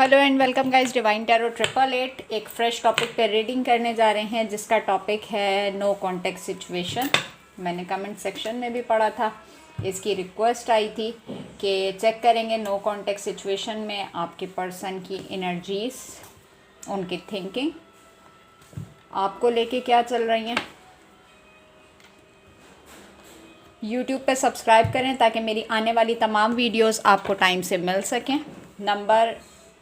Hello and welcome guys, divine tarot 888 एक fresh topic पे reading करने जा रहे हैं जिसका टॉपिक है नो कॉन्टेक्ट सिचुएशन। मैंने कमेंट सेक्शन में भी पढ़ा था, इसकी रिक्वेस्ट आई थी कि चेक करेंगे नो कॉन्टेक्ट सिचुएशन में आपके पर्सन की एनर्जीज, उनकी थिंकिंग आपको लेके क्या चल रही हैं। यूट्यूब पे सब्सक्राइब करें ताकि मेरी आने वाली तमाम वीडियोस आपको टाइम से मिल सकें। नंबर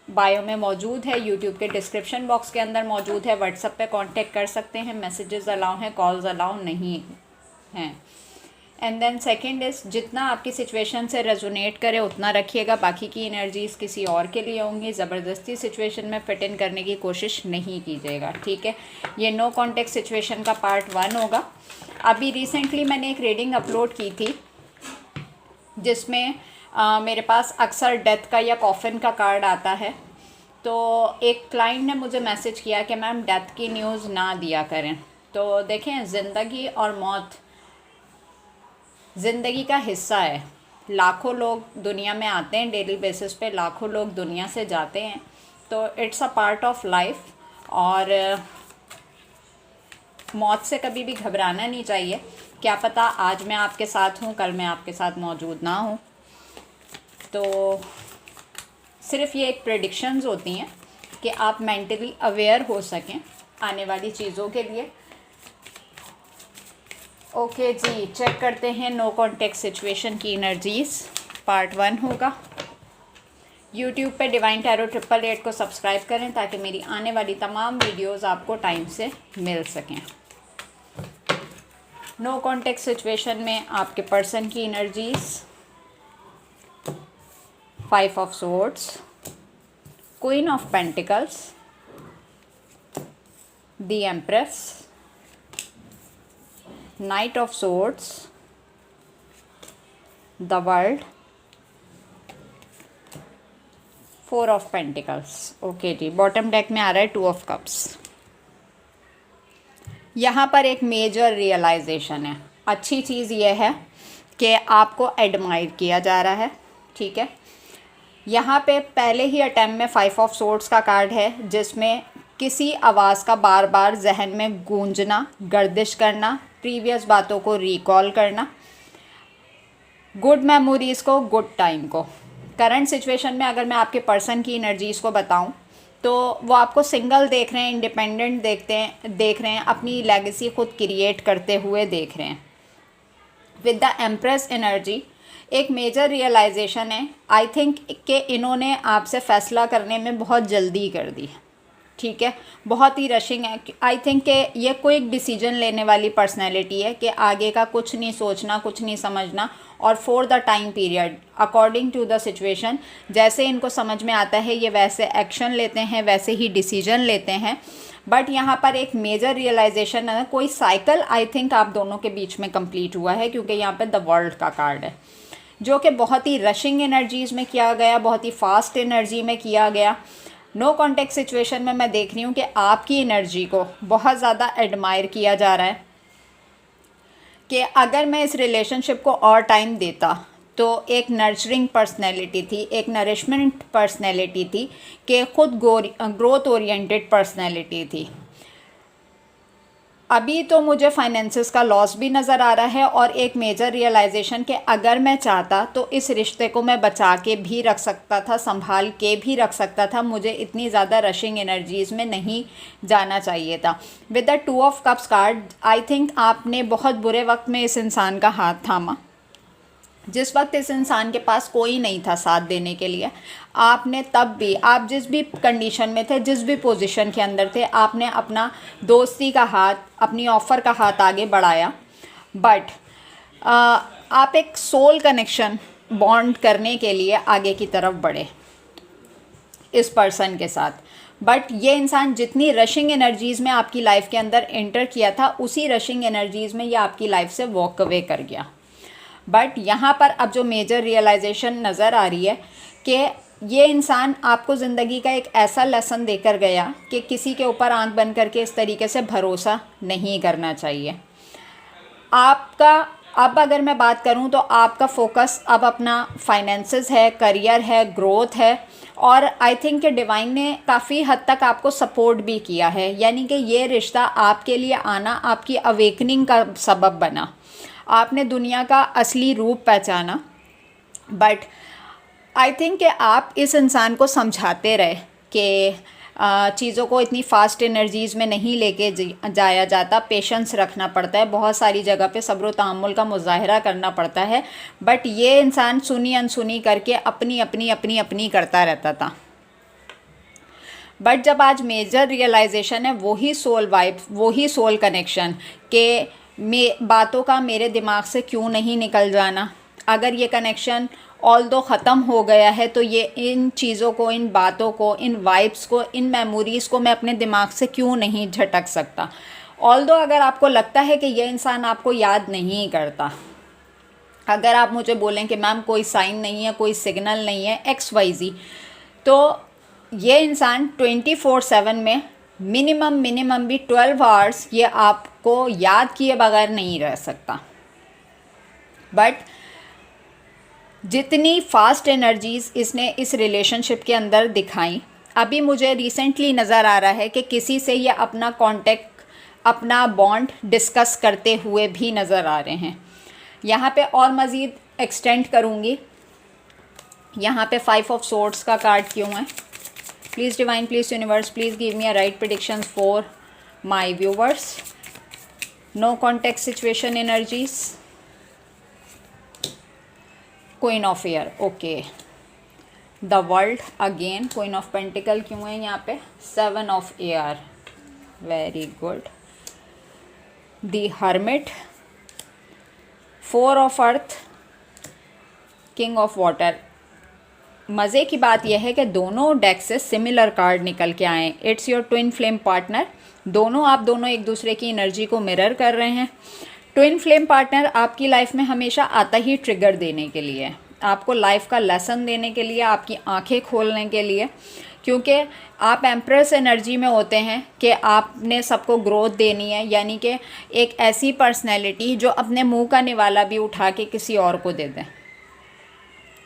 बायो में मौजूद है, यूट्यूब के डिस्क्रिप्शन बॉक्स के अंदर मौजूद है। व्हाट्सएप पे कांटेक्ट कर सकते हैं, मैसेजेस अलाउ हैं, कॉल्स अलाउ नहीं हैं। एंड देन सेकंड इज़, जितना आपकी सिचुएशन से रेजोनेट करे उतना रखिएगा, बाकी की एनर्जीज़ किसी और के लिए होंगी। ज़बरदस्ती सिचुएशन में फिट इन करने की कोशिश नहीं कीजिएगा, ठीक है। ये नो कॉन्टेक्ट सिचुएशन का पार्ट 1 होगा। अभी रिसेंटली मैंने एक रीडिंग अपलोड की थी जिसमें मेरे पास अक्सर डेथ का या कॉफिन का कार्ड आता है। तो एक क्लाइंट ने मुझे मैसेज किया कि मैम डेथ की न्यूज़ ना दिया करें। तो देखें, ज़िंदगी और मौत ज़िंदगी का हिस्सा है। लाखों लोग दुनिया में आते हैं, डेली बेसिस पे लाखों लोग दुनिया से जाते हैं। तो it's a part of life, और मौत से कभी भी घबराना नहीं चाहिए। क्या पता आज मैं आपके साथ हूँ, कल मैं आपके साथ मौजूद ना हूँ। तो सिर्फ ये एक प्रेडिक्शंस होती हैं कि आप मेंटली अवेयर हो सकें आने वाली चीज़ों के लिए। ओके जी, चेक करते हैं नो कॉन्टेक्ट सिचुएशन की एनर्जीज़। पार्ट 1 होगा। यूट्यूब पे डिवाइन टैरो 888 को सब्सक्राइब करें ताकि मेरी आने वाली तमाम वीडियोस आपको टाइम से मिल सकें। नो कॉन्टेक्ट सिचुएशन में आपके पर्सन की energies, 5 of swords, queen of pentacles, the empress, knight of swords, the world, 4 of pentacles. Okay जी, बॉटम डेक में आ रहा है 2 ऑफ कप्स। यहाँ पर एक मेजर रियलाइजेशन है। अच्छी चीज़ यह है कि आपको एडमायर किया जा रहा है, ठीक है। यहाँ पे पहले ही अटैम्प्ट में 5 ऑफ सोर्ड्स का कार्ड है जिसमें किसी आवाज़ का बार बार जहन में गूंजना, गर्दिश करना, प्रीवियस बातों को रिकॉल करना, गुड मेमोरीज़ को, गुड टाइम को। करंट सिचुएशन में अगर मैं आपके पर्सन की एनर्जीज़ को बताऊं तो वो आपको सिंगल देख रहे हैं, इंडिपेंडेंट देख रहे हैं, अपनी लेगेसी खुद क्रिएट करते हुए देख रहे हैं। विद द एम्प्रेस एनर्जी एक मेजर रियलाइजेशन है, आई थिंक कि इन्होंने आपसे फ़ैसला करने में बहुत जल्दी कर दी, ठीक है। बहुत ही रशिंग है। आई थिंक कि ये कोई एक डिसीजन लेने वाली पर्सनैलिटी है कि आगे का कुछ नहीं सोचना, कुछ नहीं समझना, और for the time period according to the situation जैसे इनको समझ में आता है ये वैसे एक्शन लेते हैं, वैसे ही डिसीजन लेते हैं। बट यहाँ पर एक मेजर रियलाइजेशन है, कोई साइकिल आई थिंक आप दोनों के बीच में कंप्लीट हुआ है, क्योंकि यहाँ पे द वर्ल्ड का कार्ड है जो कि बहुत ही रशिंग एनर्जीज़ में किया गया, बहुत ही फास्ट एनर्जी में किया गया। नो कॉन्टेक्ट सिचुएशन में मैं देख रही हूँ कि आपकी एनर्जी को बहुत ज़्यादा एडमायर किया जा रहा है कि अगर मैं इस रिलेशनशिप को और टाइम देता तो एक नर्चरिंग पर्सनैलिटी थी, एक नरिशमेंट पर्सनैलिटी थी, कि खुद ग्रोथ ओरिएंटेड पर्सनैलिटी थी। अभी तो मुझे फाइनेंसेस का लॉस भी नज़र आ रहा है, और एक मेजर रियलाइजेशन कि अगर मैं चाहता तो इस रिश्ते को मैं बचा के भी रख सकता था, संभाल के भी रख सकता था। मुझे इतनी ज़्यादा रशिंग एनर्जीज़ में नहीं जाना चाहिए था। With the 2 of cups card, I think आपने बहुत बुरे वक्त में इस इंसान का हाथ थामा, जिस वक्त इस इंसान के पास कोई नहीं था साथ देने के लिए। आपने तब भी, आप जिस भी कंडीशन में थे, जिस भी पोजीशन के अंदर थे, आपने अपना दोस्ती का हाथ, अपनी ऑफ़र का हाथ आगे बढ़ाया। बट आप एक सोल कनेक्शन बॉन्ड करने के लिए आगे की तरफ बढ़े इस पर्सन के साथ। बट ये इंसान जितनी रशिंग एनर्जीज़ में आपकी लाइफ के अंदर एंटर किया था, उसी रशिंग एनर्जीज़ में ये आपकी लाइफ से वॉक अवे कर गया। बट यहाँ पर अब जो मेजर रियलाइजेशन नज़र आ रही है कि ये इंसान आपको ज़िंदगी का एक ऐसा लेसन देकर गया कि किसी के ऊपर आंख बंद करके इस तरीके से भरोसा नहीं करना चाहिए। आपका अब अगर मैं बात करूं तो आपका फोकस अब अपना फाइनेंसेस है, करियर है, ग्रोथ है, और आई थिंक कि डिवाइन ने काफ़ी हद तक आपको सपोर्ट भी किया है, यानी कि ये रिश्ता आपके लिए आना आपकी अवेकनिंग का सबब बना, आपने दुनिया का असली रूप पहचाना। बट आई थिंक कि आप इस इंसान को समझाते रहे कि चीज़ों को इतनी फास्ट एनर्जीज़ में नहीं लेके जाया जाता, पेशेंस रखना पड़ता है, बहुत सारी जगह पे सब्र व तहम्मुल का मुजाहरा करना पड़ता है। बट ये इंसान सुनी अनसुनी करके अपनी अपनी अपनी अपनी करता रहता था। बट जब आज मेजर रियलाइजेशन है, वही सोल वाइब, वही सोल कनेक्शन के बातों का मेरे दिमाग से क्यों नहीं निकल जाना। अगर ये कनेक्शन ऑल्दो ख़त्म हो गया है तो ये इन चीज़ों को, इन बातों को, इन वाइब्स को, इन मेमोरीज़ को मैं अपने दिमाग से क्यों नहीं झटक सकता। ऑल्दो अगर आपको लगता है कि ये इंसान आपको याद नहीं करता, अगर आप मुझे बोलें कि मैम कोई साइन नहीं है, कोई सिग्नल नहीं है, XYZ, तो ये इंसान 24/7 में मिनिमम भी 12 आवर्स ये आपको याद किए बगैर नहीं रह सकता। बट जितनी फास्ट एनर्जीज़ इसने इस रिलेशनशिप के अंदर दिखाई, अभी मुझे रिसेंटली नज़र आ रहा है कि किसी से ये अपना कांटेक्ट, अपना बॉन्ड डिस्कस करते हुए भी नज़र आ रहे हैं। यहाँ पे और मज़ीद एक्सटेंड करूँगी। यहाँ पे 5 ऑफ सोर्ड्स का कार्ड क्यों है? Please divine, please universe, please give me a right predictions for my viewers. No contact situation energies. Queen of air, okay. The world again, queen of pentacle क्यों है यहाँ पे? 7 of air, very good. The hermit, 4 of earth, king of water. मज़े की बात यह है कि दोनों डेक से सिमिलर कार्ड निकल के आए। It's your twin flame partner. आप दोनों एक दूसरे की एनर्जी को मिरर कर रहे हैं। ट्विन फ्लेम पार्टनर आपकी लाइफ में हमेशा आता ही ट्रिगर देने के लिए, आपको लाइफ का लेसन देने के लिए, आपकी आंखें खोलने के लिए, क्योंकि आप एम्प्रेस एनर्जी में होते हैं कि आपने सबको ग्रोथ देनी है, यानी कि एक ऐसी पर्सनैलिटी जो अपने मुंह का निवाला भी उठा के किसी और को दे दें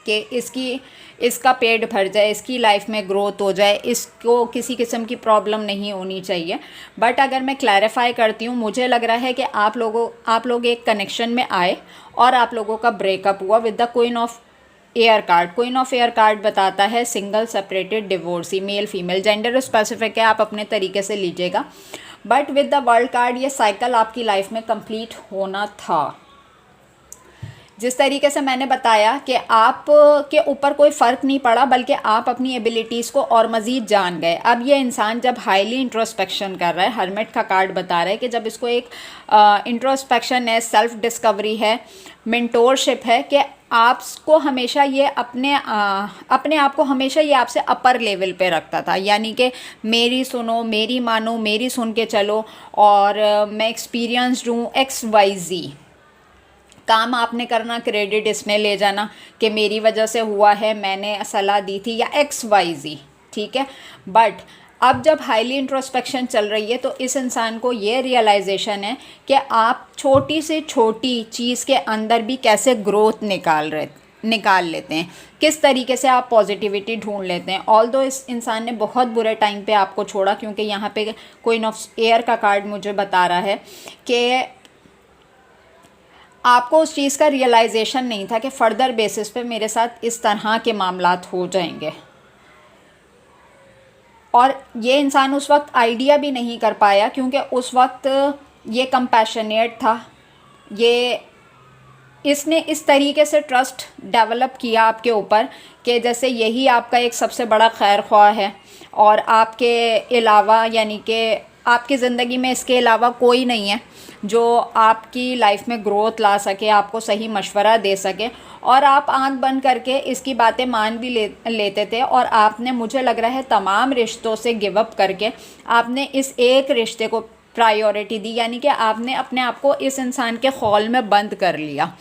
कि इसका पेट भर जाए, इसकी लाइफ में ग्रोथ हो जाए, इसको किसी किस्म की प्रॉब्लम नहीं होनी चाहिए। बट अगर मैं क्लैरिफाई करती हूँ, मुझे लग रहा है कि आप लोग एक कनेक्शन में आए और आप लोगों का ब्रेकअप हुआ with the queen of air card. Queen of air card बताता है single, separated, divorcee, male female, gender specific है, आप अपने तरीके से लीजिएगा। But with the world card ये साइकिल आपकी लाइफ में कंप्लीट होना था। जिस तरीके से मैंने बताया कि आप के ऊपर कोई फ़र्क नहीं पड़ा, बल्कि आप अपनी एबिलिटीज़ को और मज़ीद जान गए। अब ये इंसान जब हाईली इंट्रोस्पेक्शन कर रहा है, हर्मिट का कार्ड बता रहा है कि जब इसको एक इंट्रोस्पेक्शन है, सेल्फ डिस्कवरी है, मेंटोरशिप है, कि आपको हमेशा ये अपने आप को हमेशा ये आपसे अपर लेवल पे रखता था, यानी कि मेरी सुनो, मेरी मानो, मेरी सुन के चलो, और मैं एक्सपीरियंस्ड हूँ, XYZ। काम आपने करना, क्रेडिट इसने ले जाना कि मेरी वजह से हुआ है, मैंने सलाह दी थी, या XYZ, ठीक है। बट अब जब हाईली इंट्रोस्पेक्शन चल रही है तो इस इंसान को ये रियलाइजेशन है कि आप छोटी से छोटी चीज़ के अंदर भी कैसे ग्रोथ निकाल लेते हैं, किस तरीके से आप पॉजिटिविटी ढूंढ लेते हैं। ऑल्दो इस इंसान ने बहुत बुरे टाइम पे आपको छोड़ा, क्योंकि यहाँ पे क्वीन ऑफ एयर का कार्ड मुझे बता रहा है कि आपको उस चीज़ का रियलाइजेशन नहीं था कि फ़र्दर बेसिस पे मेरे साथ इस तरह के मामलात हो जाएंगे, और ये इंसान उस वक्त आइडिया भी नहीं कर पाया, क्योंकि उस वक्त ये कंपैशनेट था, इसने इस तरीके से ट्रस्ट डेवलप किया आपके ऊपर कि जैसे यही आपका एक सबसे बड़ा खैर ख्वाह है, और आपके अलावा, यानी कि आपकी ज़िंदगी में इसके अलावा कोई नहीं है जो आपकी लाइफ में ग्रोथ ला सके, आपको सही मशवरा दे सके, और आप आंख बंद करके इसकी बातें मान भी लेते थे। और आपने, मुझे लग रहा है, तमाम रिश्तों से गिव अप करके आपने इस एक रिश्ते को प्रायोरिटी दी, यानी कि आपने अपने आप को इस इंसान के खौल में बंद कर लिया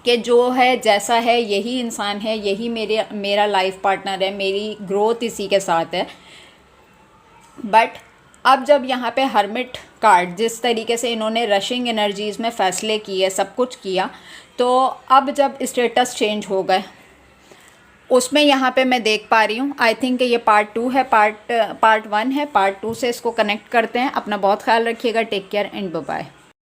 कि जो है जैसा है यही इंसान है, यही मेरा लाइफ पार्टनर है, मेरी ग्रोथ इसी के साथ है। बट अब जब यहाँ पे हर्मिट कार्ड, जिस तरीके से इन्होंने रशिंग एनर्जीज़ में फ़ैसले किए, सब कुछ किया, तो अब जब स्टेटस चेंज हो गए, उसमें यहाँ पे मैं देख पा रही हूँ, आई थिंक ये पार्ट 2 है, पार्ट 1 है, पार्ट 2 से इसको कनेक्ट करते हैं। अपना बहुत ख्याल रखिएगा, take care and bye bye.